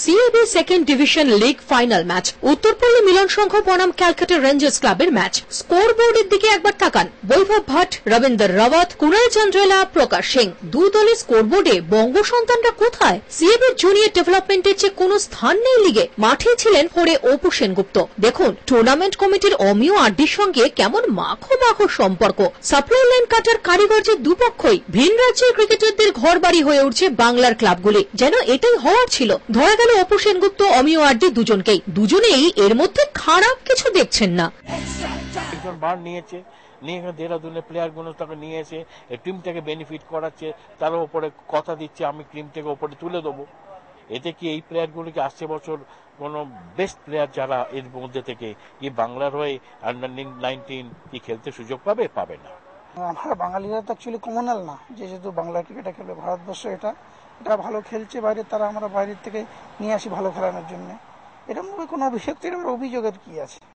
CAB second division league final match Uttarpalli Milan Sangha বনাম Calcutta Rangers ক্লাবের match. Score বোর্ডের দিকে একবার তাকান। বৈভব ভাট, রবীন্দ্র রাওয়াত, কুনাল চন্দ্রেলা, প্রকাশ সিং। দু দলের স্কোর বোর্ডে বঙ্গ সন্তানরা কোথায়? সিএবির জুনিয়র ডেভেলপমেন্টের চেয়ে কোনো স্থান নেই লিগে। মাঠে ছিলেন ফোরে অপু সেনগুপ্ত। দেখুন টুর্নামেন্ট কমিটির অমিয় আড্ডির সঙ্গে কেমন মাখো মাখো সম্পর্ক। সাপ্লাই লাইন কাটার কারিগর যে দুপক্ষই। ভিন রাজ্যের ক্রিকেটারদের ঘর বাড়ি হয়ে উঠছে বাংলার ক্লাবগুলি। যেন এটাই হওয়ার ছিল। ধরা গেল অপু সেনগুপ্ত, অমিয় আড্ডি দুজনেই এর মধ্যে খারাপ কিছু দেখছেন না। নিয়ে দেহরাদুনের প্লেয়ার গুলো তাকে নিয়ে এসে টিমটাকে বেনিফিট করাচ্ছে, তার উপরে কথা দিচ্ছে আমি টিমটাকে উপরে তুলে দেবো। এতে কি এই প্লেয়ারগুলিকে আসছে বছর কোন বেস্ট প্লেয়ার যারা এর মধ্যে থেকে কি বাংলার হয়ে আন্ডার 19 কি খেলতে সুযোগ পাবে না? আমরা বাঙালিরা তো অ্যাকচুয়ালি কমনাল না, যেহেতু বাংলা ক্রিকেটে খেলবে ভারতবর্ষ, এটা ভালো খেলছে বাইরে, তারা আমরা বাইরের থেকে নিয়ে আসি ভালো খেলানোর জন্য। এরকম কোনো অভিযোগের কি আছে?